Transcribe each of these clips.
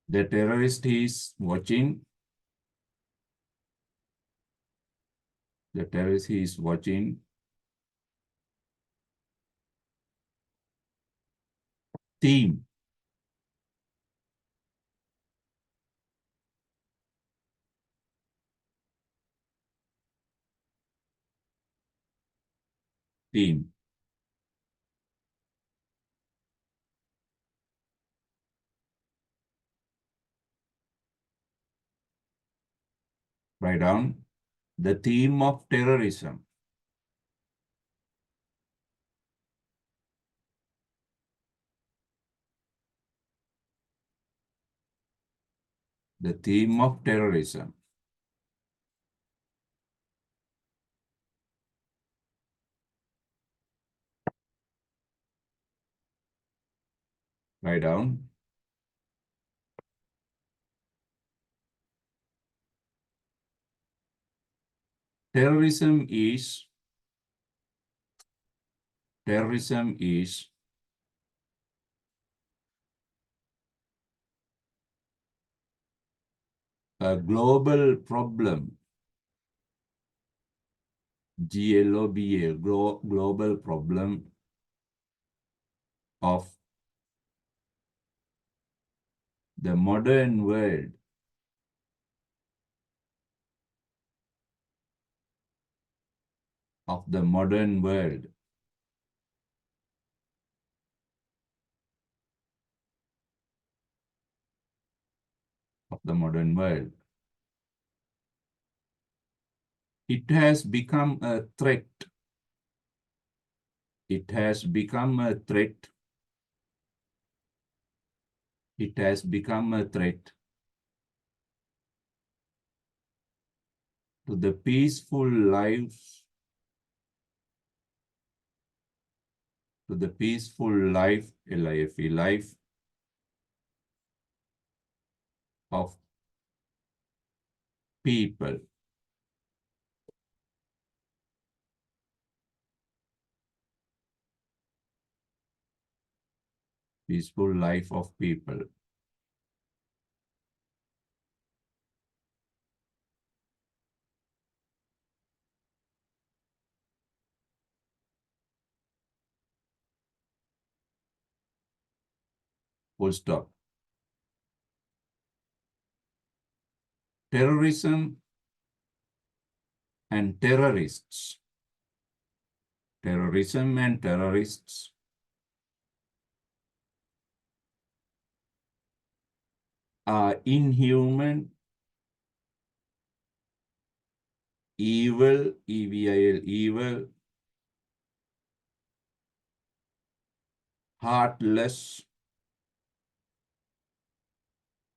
The terrorist is watching. The terrorist is watching. Theme. Theme. Write down the theme of terrorism. The theme of terrorism. Write down. Terrorism is a global problem. GLOBA, global problem of the modern world. Of the modern world. Of the modern world. It has become a threat. It has become a threat. It has become a threat to the peaceful lives, to the peaceful life, LIFE, life of people. Peaceful life of people. Full stop. Terrorism and terrorists. Terrorism and terrorists are inhuman, evil, EVIL, evil, heartless,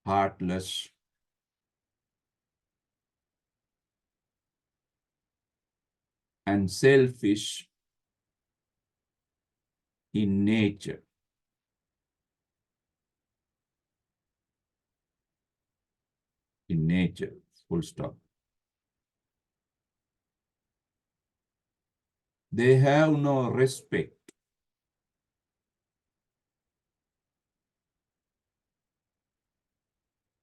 heartless, and selfish in nature. In nature, full stop. They have no respect.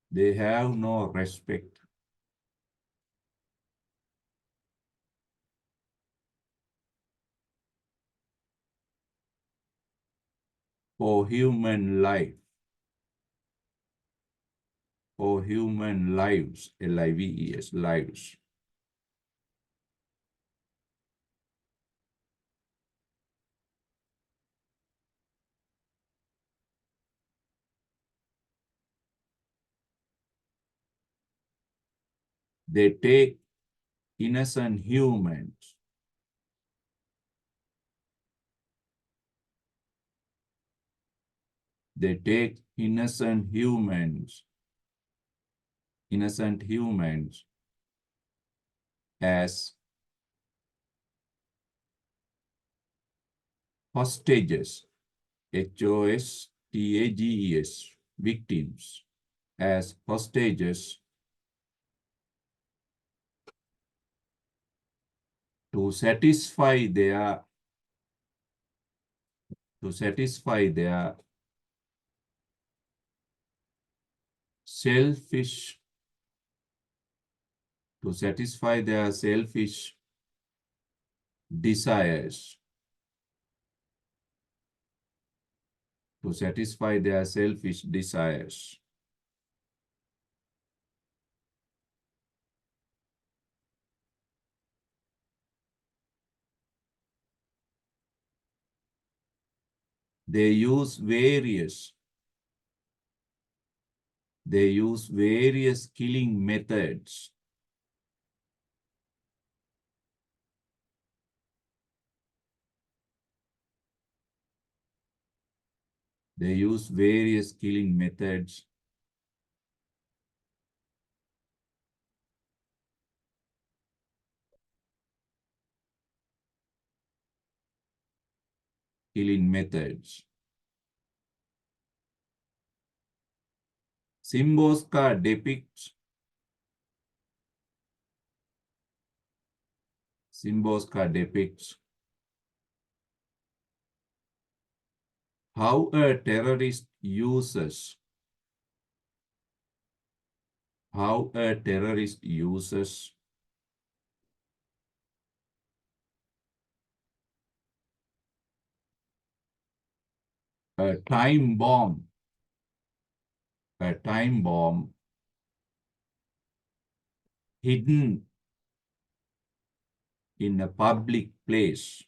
They have no respect for human life, for human lives, LIVES, lives. They take innocent humans. They take innocent humans as hostages, HOSTAGES, victims, as hostages to satisfy their selfish, to satisfy their selfish desires, to satisfy their selfish desires. They use various killing methods. They use various killing methods killing methods. Simboska depicts how a terrorist uses a time bomb hidden in a public place.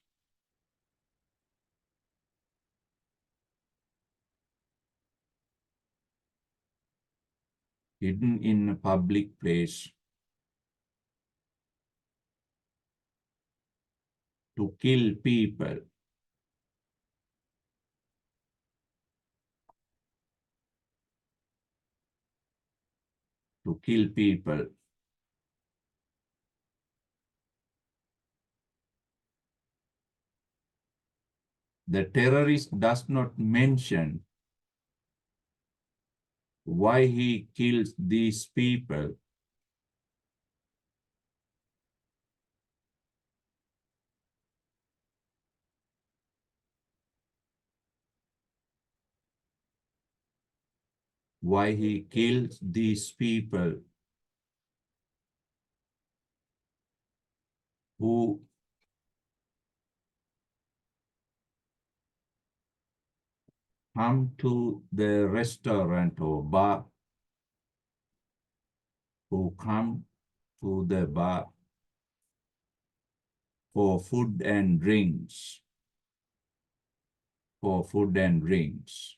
Hidden in a public place to kill people. To kill people. The terrorist does not mention why he kills these people. Why he kills these people who come to the restaurant or bar, who come to the bar for food and drinks. For food and drinks.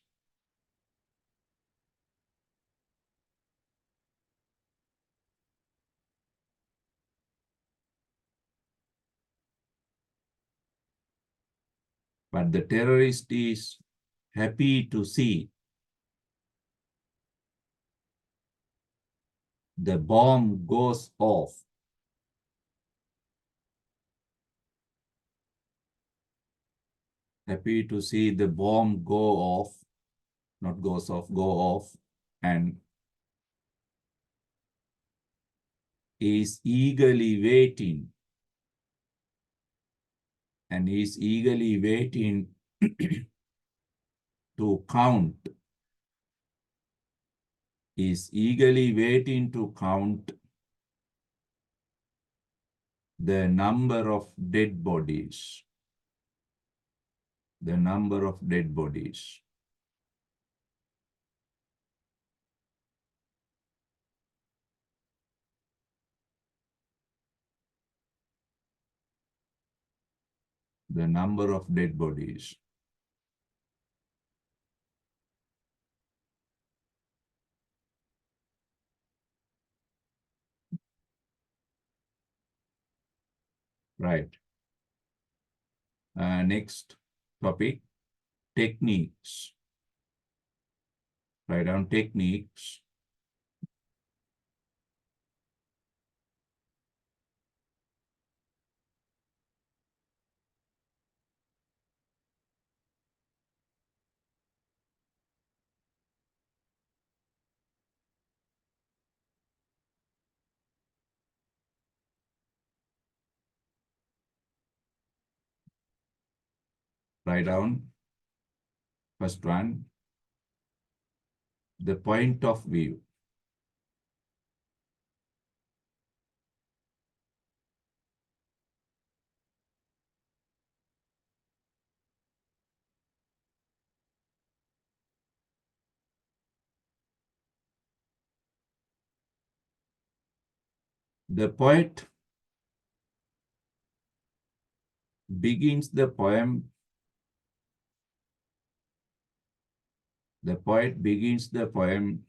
But the terrorist is happy to see the bomb goes off. Happy to see the bomb go off, not goes off, go off, and is eagerly waiting to count, is eagerly waiting to count the number of dead bodies. The number of dead bodies. The number of dead bodies. Right. Next topic, techniques. Write down techniques. Write down first one, the point of view. The poet begins the poem. The poet begins the poem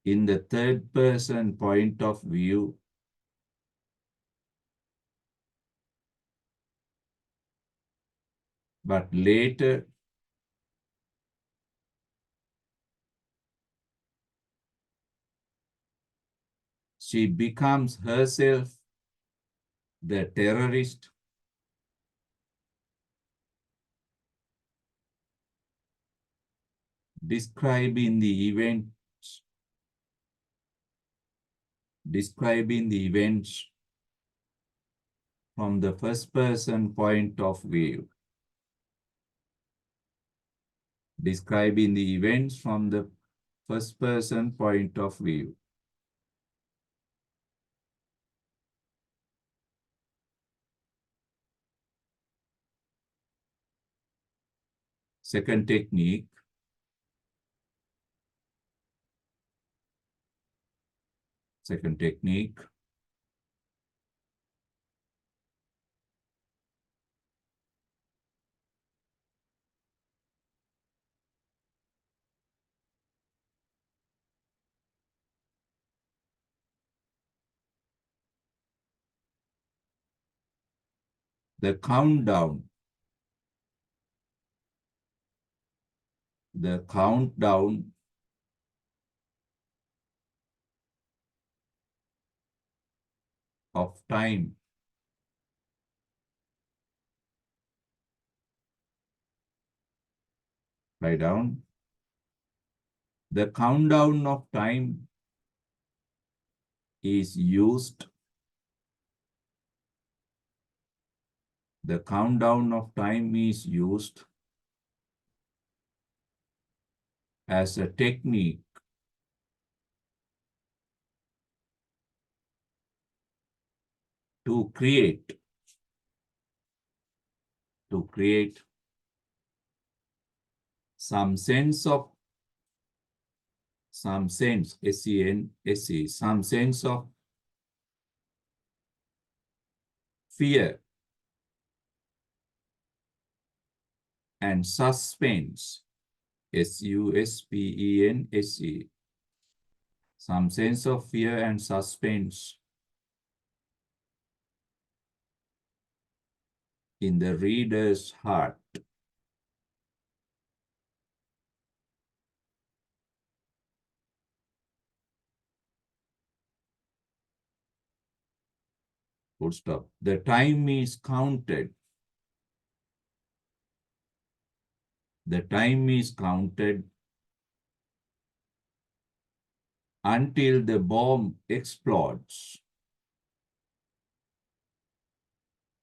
in the third person point of view, but later she becomes herself the terrorist, describing the events, describing the events from the first person point of view, describing the events from the first person point of view. Second technique, the countdown. The countdown of time. Write down. The countdown of time is used. The countdown of time is used as a technique to create some sense of S-E-N-S-E, some sense of fear and suspense, S-U-S-P-E-N-S-E, some sense of fear and suspense in the reader's heart. Full stop. The time is counted. The time is counted until the bomb explodes.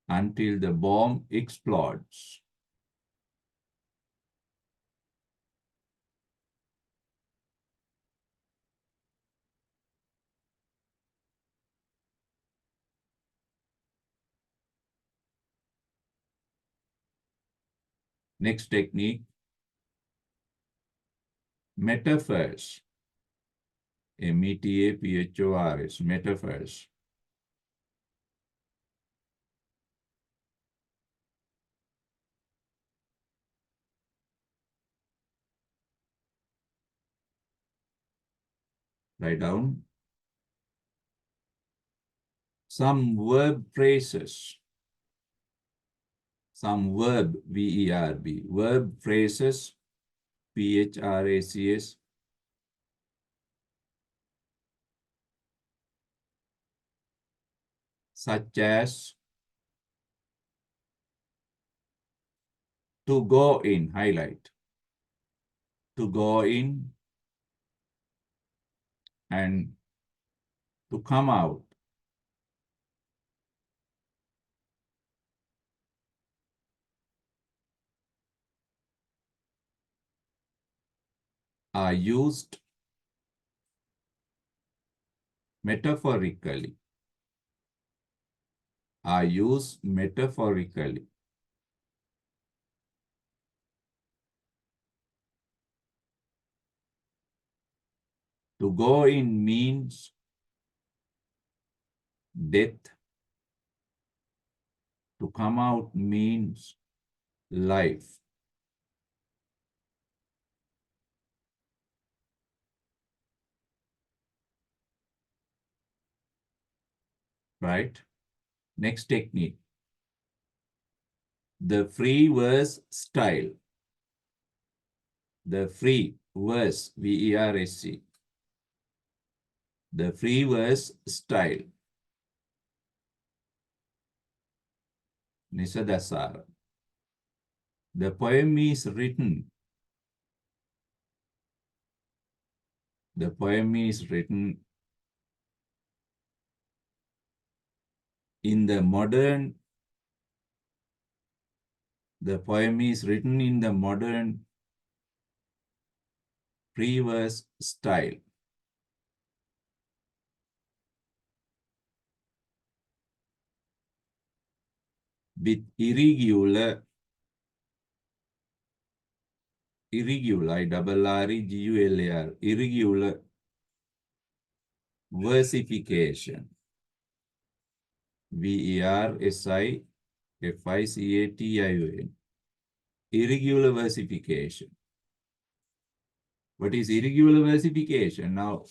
Until the bomb explodes. Next technique, metaphors. M-E-T-A-P-H-O-R-S, metaphors. Write down some verb phrases. Some verb, V-E-R-B, verb phrases, P-H-R-A-C-S, such as to go in, highlight, to go in and to come out. Are used metaphorically. Are used metaphorically. To go in means death. To come out means life. Right? Next technique. The free verse style. The free verse, V-E-R-S-E. The free verse style. Nisadasara. The poem is written. The poem is written in the modern. The poem is written in the modern free verse style. With irregular, I-double-R-E-G-U-L-A-R, irregular versification. V-E-R-S-I-F-I-C-A-T-I-O-N. Irregular versification. What is irregular versification? Now,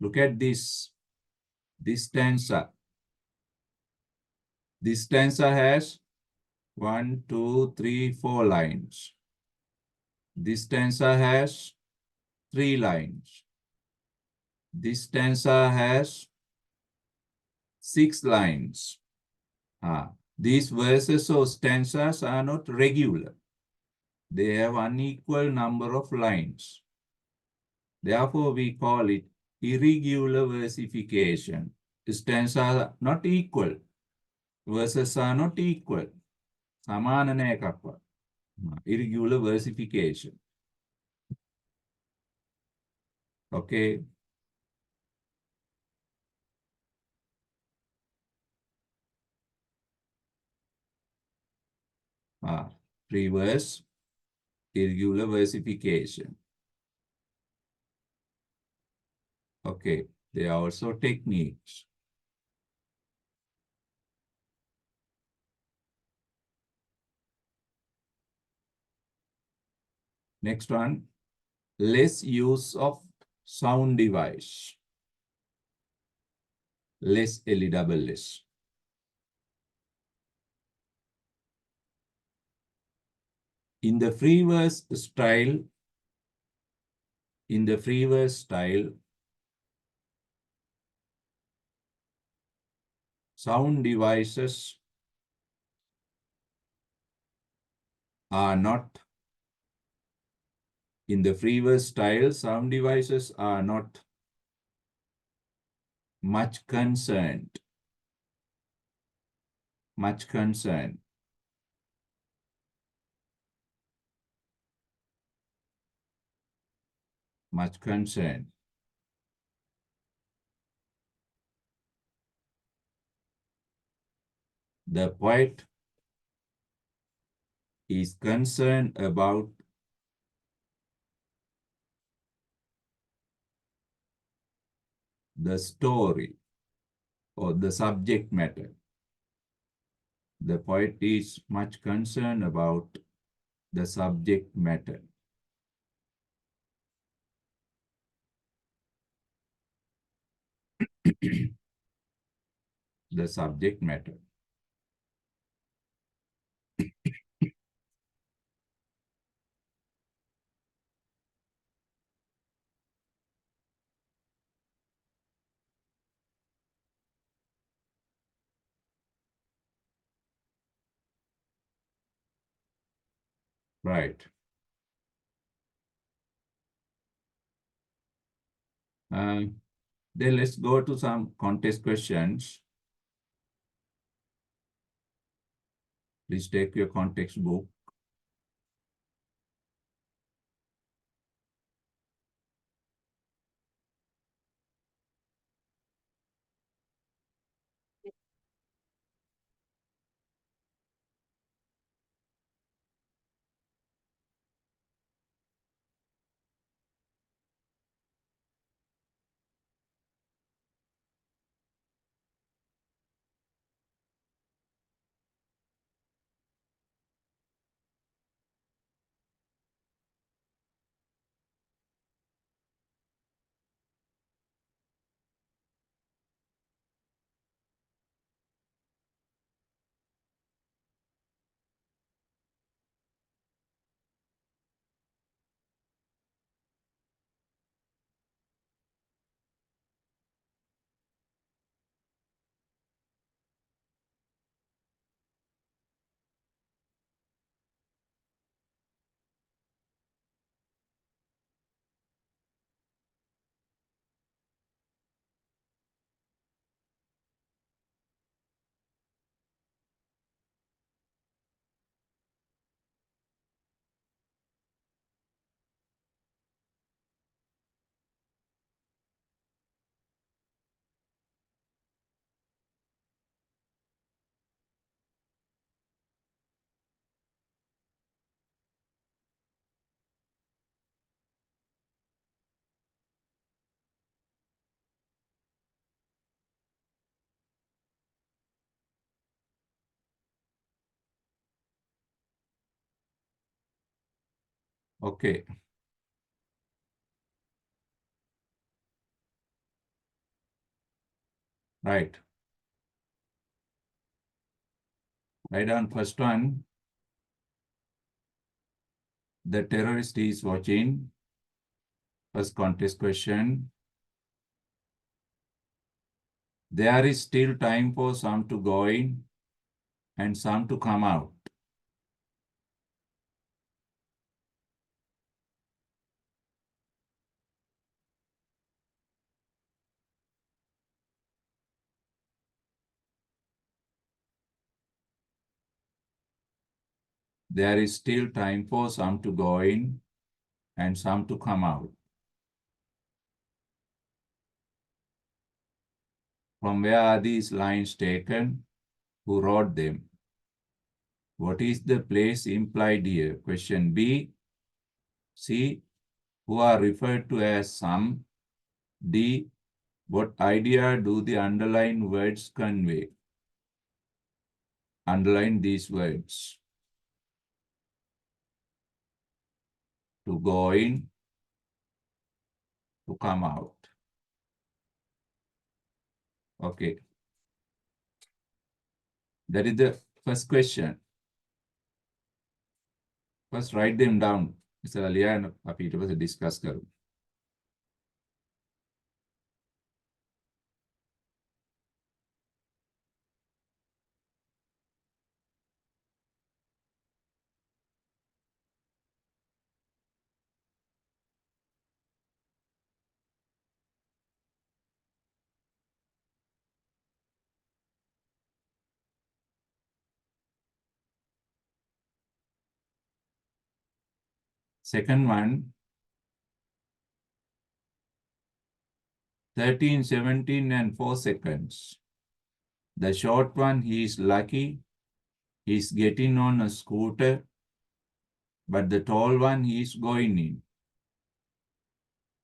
look at this stanza. This stanza has 1, 2, 3, 4 lines. This stanza has 3 lines. This stanza has 6 lines. These verses or stanzas are not regular. They have unequal number of lines. Therefore, we call it irregular versification. Stanzas are not equal. Verses are not equal. Samana නෑ එකක්වත්. Irregular versification. Okay. Reverse irregular versification. Okay. There are also techniques. Next one, less use of sound device. Less L-E-S-S. In the free verse style, sound devices are not, in the free verse style, sound devices are not much concerned. Much concerned. Much concerned. The poet is concerned about the story or the subject matter. The poet is much concerned about the subject matter. The subject matter. Right. Then let's go to some contest questions. Please take your context book. Okay, right. Write down first one. The terrorist is watching. First contest question. There is still time for some to go in and some to come out. There is still time for some to go in and some to come out. From where are these lines taken? Who wrote them? What is the place implied here? Question B. C. Who are referred to as some. D. What idea do the underlined words convey? Underline these words. To go in, to come out. Okay. That is the first question. First write them down. Mr. Aliya අපි ඊට පස්සේ discuss කරමු. Second one, 13, 17, and 4 seconds. The short one, he is lucky. He's getting on a scooter. But the tall one, he is going in.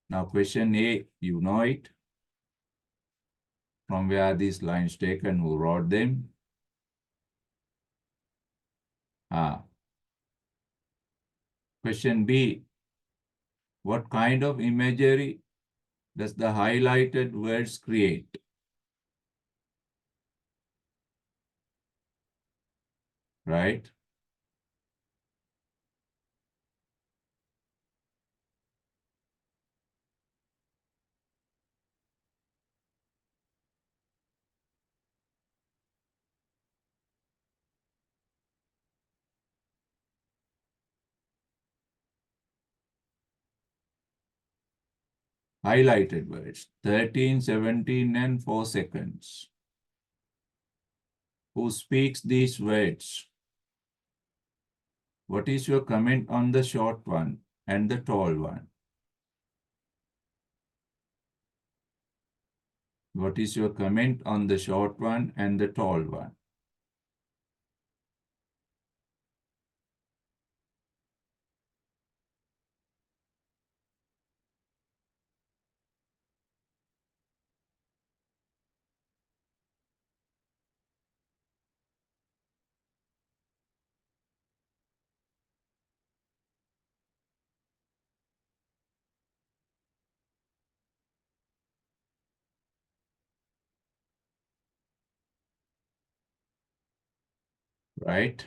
Now question A, you know it. From where are these lines taken? Who wrote them? Question B, what kind of imagery does the highlighted words create? Right? Highlighted words, 13, 17, and 4 seconds. Who speaks these words? What is your comment on the short one and the tall one? What is your comment on the short one and the tall one? Right?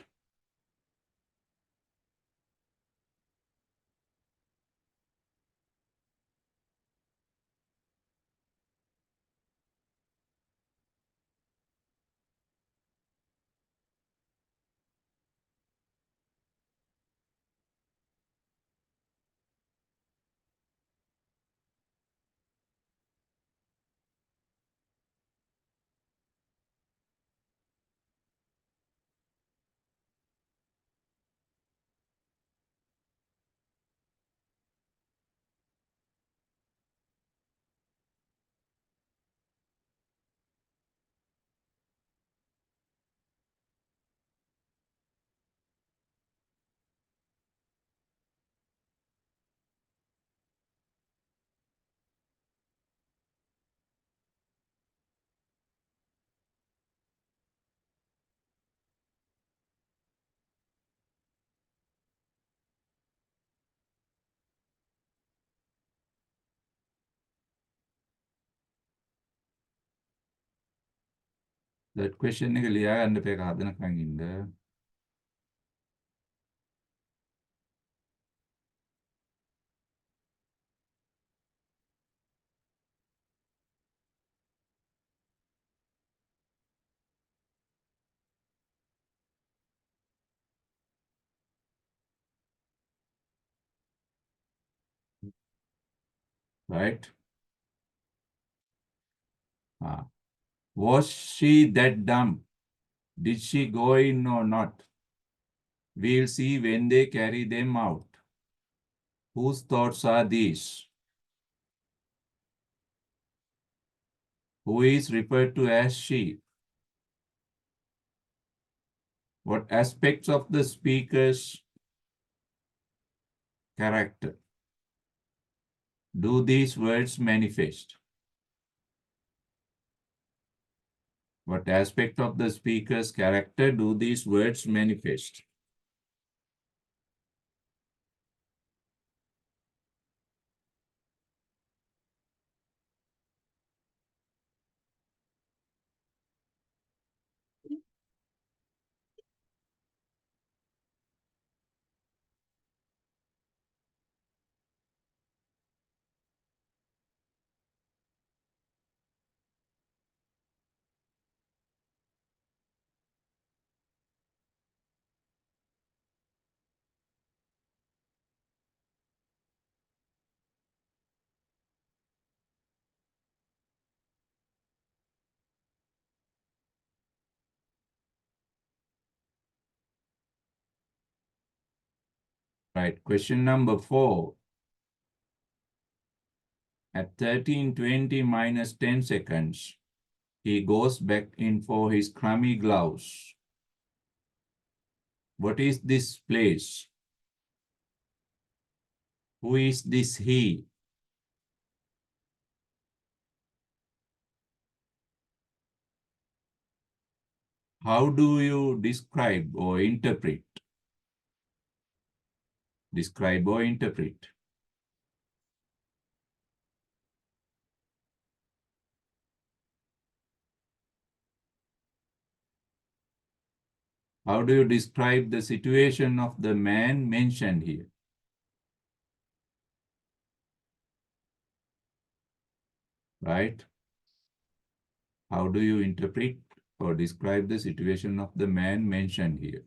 that question එක ලියා ගන්න එපා ඒක හදනකන් ඉන්න. Right? Was she that dumb? Did she go in or not? We'll see when they carry them out. Whose thoughts are these? Who is referred to as she? What aspects of the speaker's character do these words manifest? What aspect of the speaker's character do these words manifest? Right. Question number 4. At 13:20 minus 10 seconds, he goes back in for his crummy gloves. What is this place? Who is this he? How do you describe or interpret? Describe or interpret. How do you describe the situation of the man mentioned here? Right? How do you interpret or describe the situation of the man mentioned here?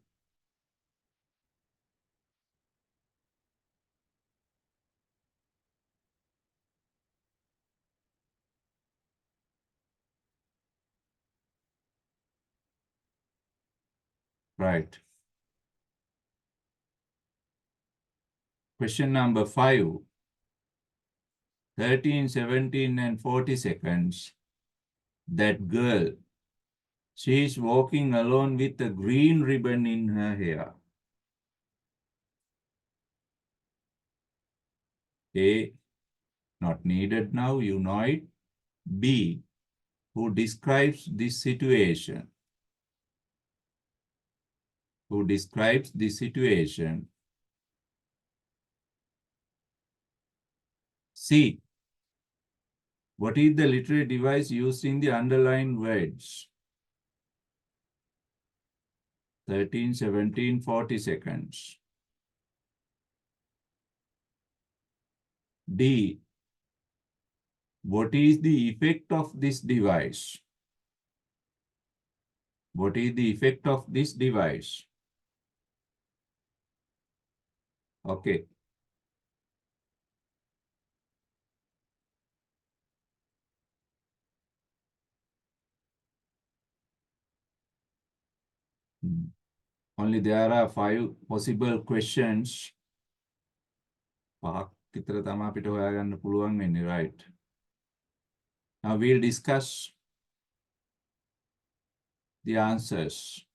Right. Question number 5. 13, 17, and 40 seconds. That girl, she is walking alone with a green ribbon in her hair. A, not needed now, you know it. B, who describes this situation? Who describes this situation? C, what is the literary device used in the underlined words? 13, 17, 40 seconds. D, what is the effect of this device? What is the effect of this device? Okay. Only there are 5 possible questions. Right. Now we'll discuss the answers.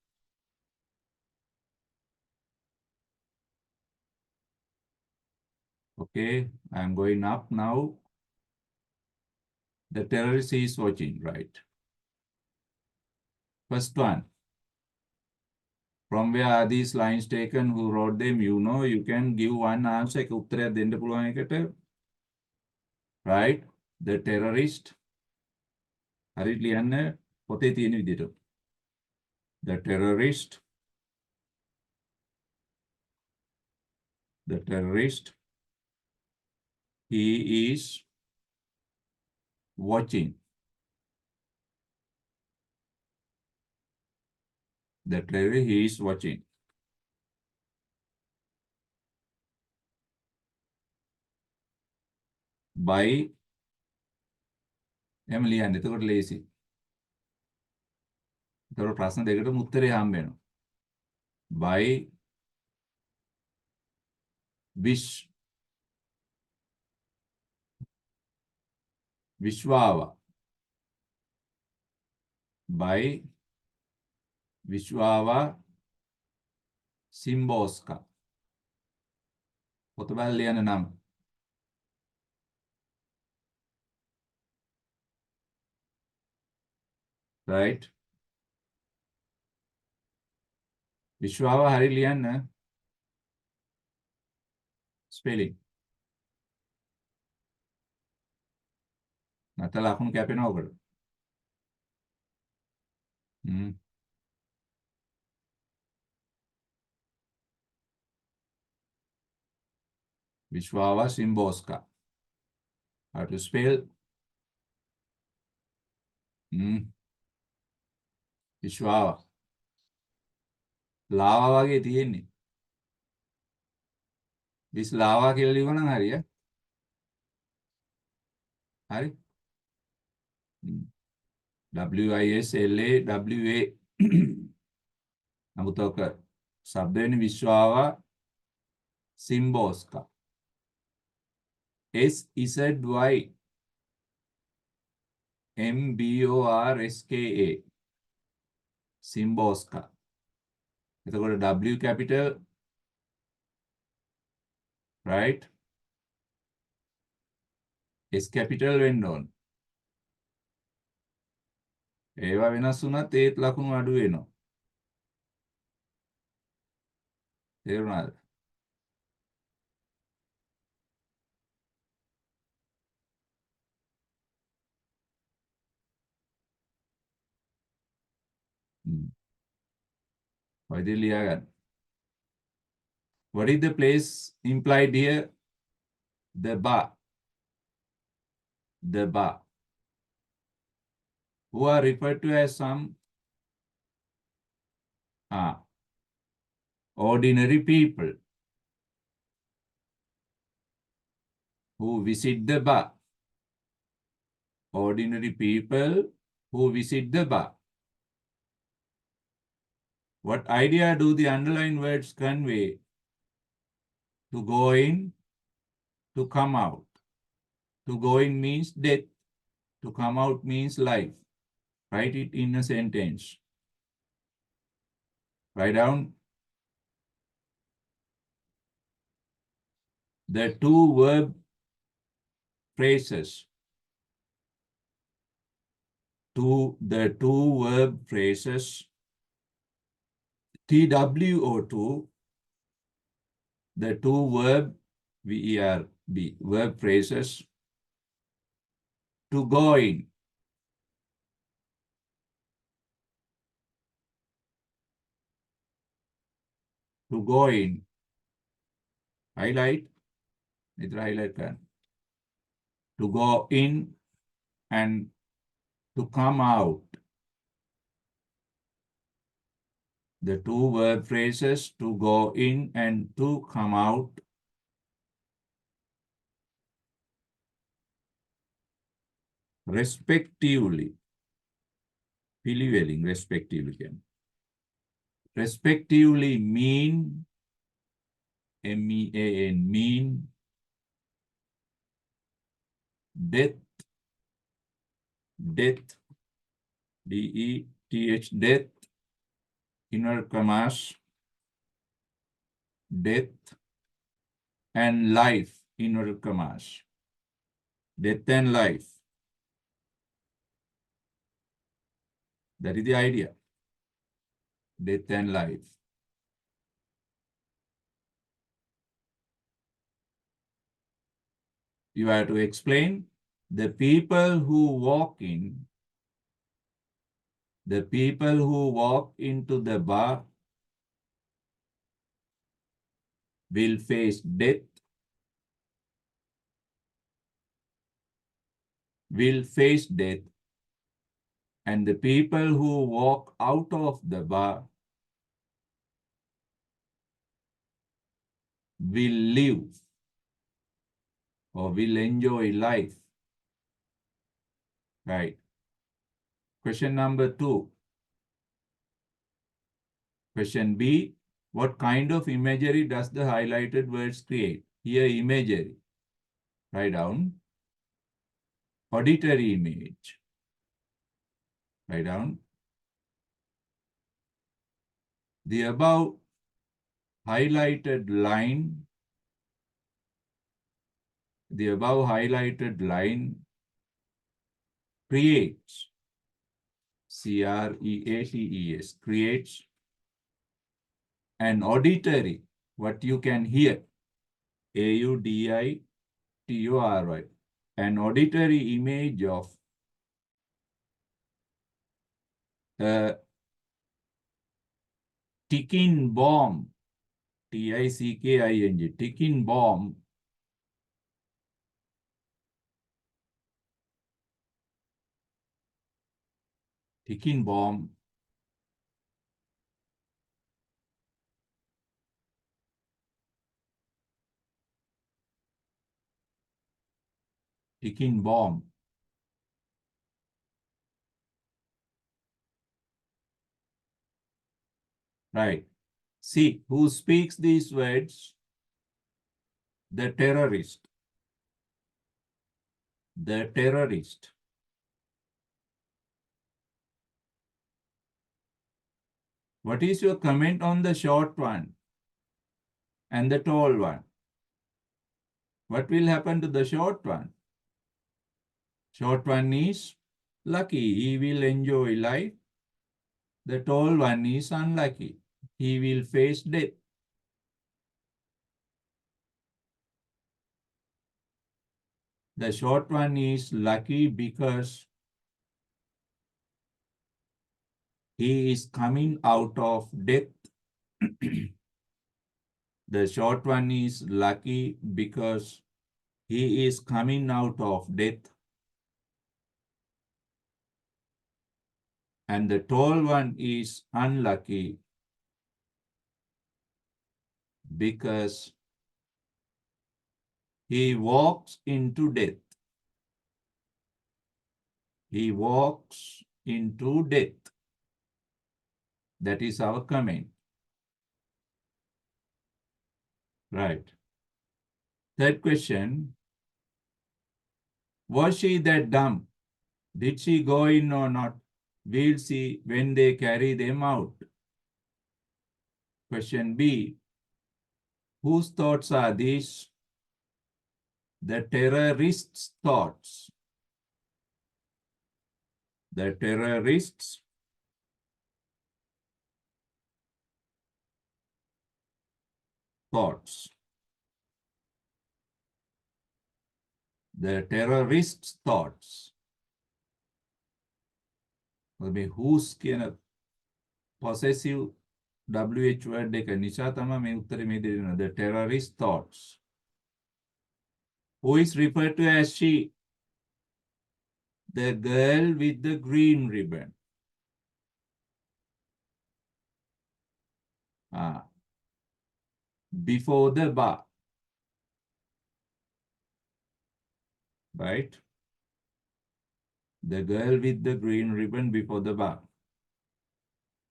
Okay, I'm going up now. The terrorist is watching, right? First one. From where are these lines taken? Who wrote them? You know, you can give one answer. එක උත්තරයක් දෙන්න පුළුවන් එකට. Right? The terrorist. හරියට ලියන්න පොතේ තියෙන විදිහට. The terrorist, he is watching. The terrorist, he is watching. By එහෙම ලියන්න. එතකොට ලේසි. එතකොට ප්‍රශ්න දෙකටම උත්තරේ හම්බ වෙනවා. By Vishwava. By Vishwava Simboska. පොත බලලා ලියන්න නම්. Right? Vishwava හරි ලියන්න. Spelling. නැත්නම් ලකුණු කැපෙනවා ඔකට. Vishwava Simboska. How to spell? Vishwava. ලාවා වගේ තියෙන්නේ. This lava කියලා ලියවනම් හරිය. හරි? WISLAWA. නමුත් ඔක શબ્ද වෙන්නේ විශ්වාවා සිම්බෝස්කා. SYMBORSKA. Simboska. එතකොට W capital, right? S capital වෙන්න ඕන. ඒවා වෙනස් වුණත් ඒත් ලකුණු අඩු වෙනවා. තේරුණාද? ඔයදී ලියා ගන්න. What is the place implied here? The bar. The bar. Who are referred to as some ordinary people who visit the bar. Ordinary people who visit the bar. What idea do the underlined words convey? To go in, to come out. To go in means death. To come out means life. Write it in a sentence. Write down the two verb phrases. The two verb phrases TWO2, the two verb phrases to go in. To go in. Highlight. Highlight can. To go in and to come out. The two verb phrases to go in and to come out. Respectively. Piliveling, respectively. Respectively mean, MEAN, mean, death, DETH, death, inner commas, death, and life, inner commas. Death and life. That is the idea. Death and life. You have to explain the people who walk in The people who walk into the bar will face death, and the people who walk out of the bar will live or will enjoy life. Right. Question number 2. Question B. What kind of imagery does the highlighted words create? Here, imagery. Write down. Auditory image. Write down. The above highlighted line creates, creates, creates an auditory, what you can hear, AUDITORY, an auditory image of a ticking bomb, TICKING, ticking bomb, ticking bomb, ticking bomb. Right. See, who speaks these words? The terrorist. The terrorist. What is your comment on the short one and the tall one? What will happen to the short one? Short one is lucky. He will enjoy life. The tall one is unlucky. He will face death. The short one is lucky because he is coming out of death. The short one is lucky because he is coming out of death. And the tall one is unlucky because he walks into death. He walks into death. That is our comment. Right. Third question. Was she that dumb? Did she go in or not? We'll see when they carry them out. Question B. Whose thoughts are these? The terrorists' thoughts. The terrorists' thoughts. The terrorists' thoughts. Whose කියන possessive WH word එක නිසා තමයි මේ උත්තරේ මේ දෙන්නේ. The terrorist thoughts. Who is referred to as she? The girl with the green ribbon. Before the bar. Right? The girl with the green ribbon before the bar.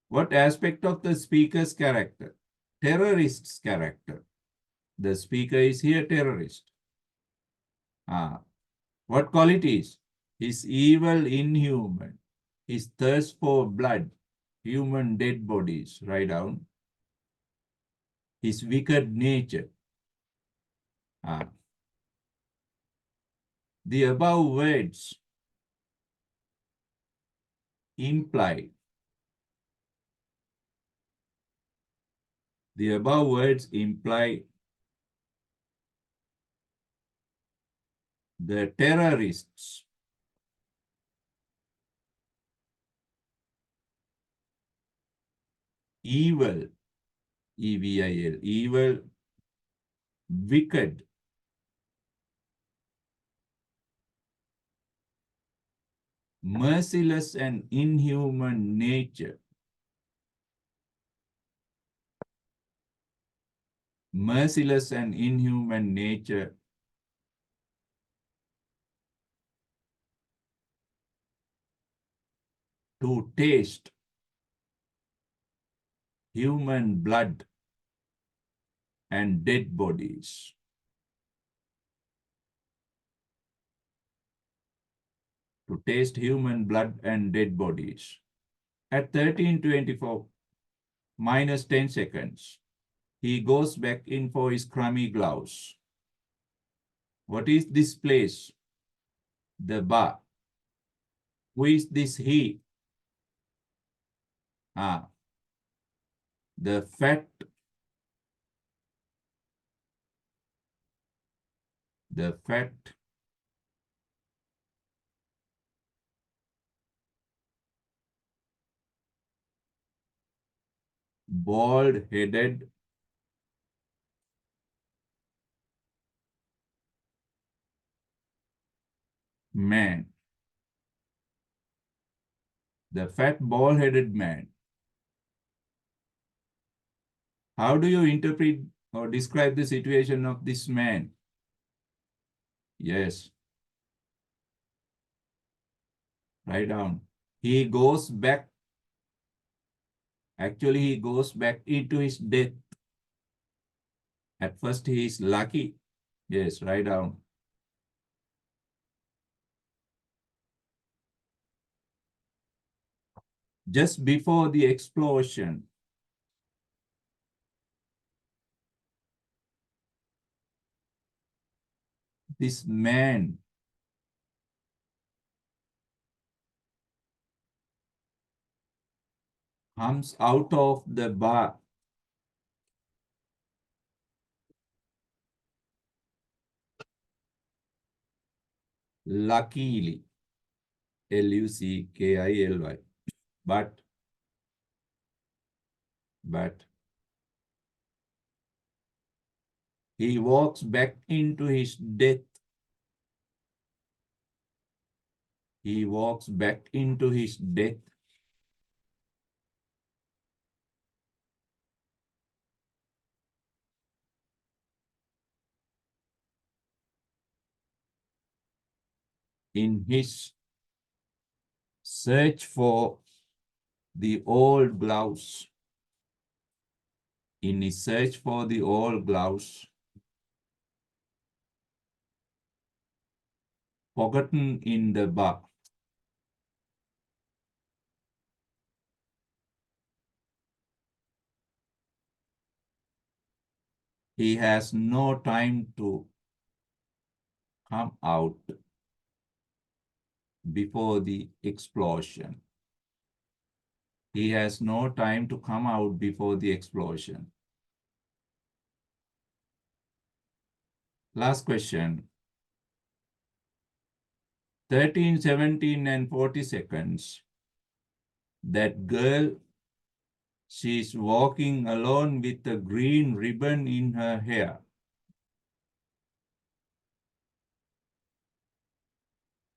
What aspect of the speaker's character? Terrorist's character. The speaker is here terrorist. What qualities? His evil, inhuman. His thirst for blood. Human dead bodies. Write down. His wicked nature. The above words imply. The above words imply the terrorists evil, evil, evil, wicked, merciless and inhuman nature, merciless and inhuman nature, to taste human blood and dead bodies. To taste human blood and dead bodies. At 13:24 minus 10 seconds, he goes back in for his crummy gloves. What is this place? The bar. Who is this he? Ah, the fat, bald-headed man. The fat, bald-headed man. How do you interpret or describe the situation of this man? Yes, write down. He goes back, actually he goes back into his death. At first he is lucky. Yes, write down. Just before the explosion, this man comes out of the bar. Luckily, Luckily, but he walks back into his death. He walks back into his death. In his search for the old gloves. In his search for the old gloves, forgotten in the bar. He has no time to come out before the explosion. He has no time to come out before the explosion. Last question. 13, 17, and 40 seconds. That girl, she's walking alone with a green ribbon in her hair.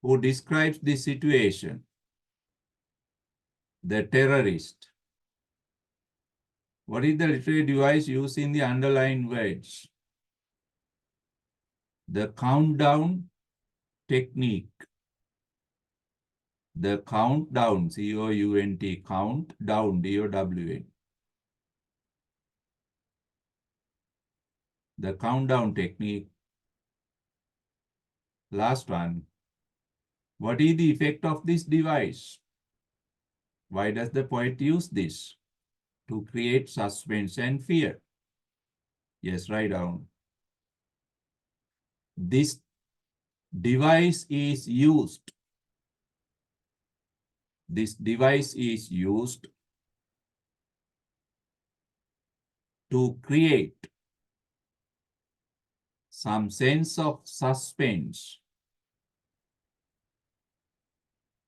Who describes the situation? The terrorist. What is the literary device used in the underlined words? The countdown technique. The countdown, C-O-U-N-T, countdown, D-O-W-N. The countdown technique. Last one. What is the effect of this device? Why does the poet use this? To create suspense and fear. Yes, write down. This device is used. This device is used to create some sense of suspense.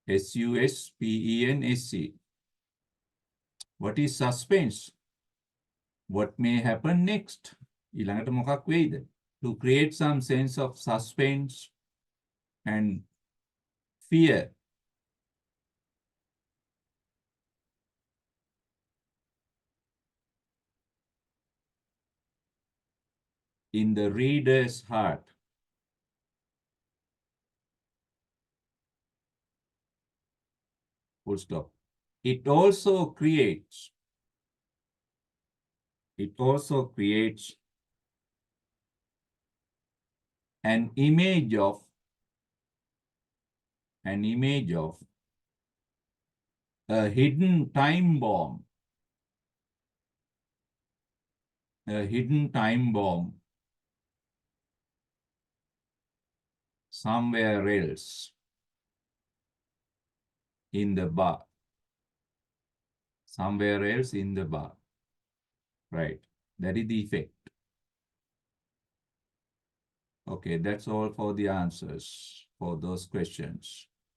S-U-S-P-E-N-S-E. What is suspense? What may happen next? ඊළඟට මොකක් වෙයිද? To create some sense of suspense and fear. In the reader's heart. Full stop. It also creates an image of a hidden time bomb. A hidden time bomb somewhere else in the bar. Somewhere else in the bar. Right. That is the effect. Okay, that's all for the answers for those questions.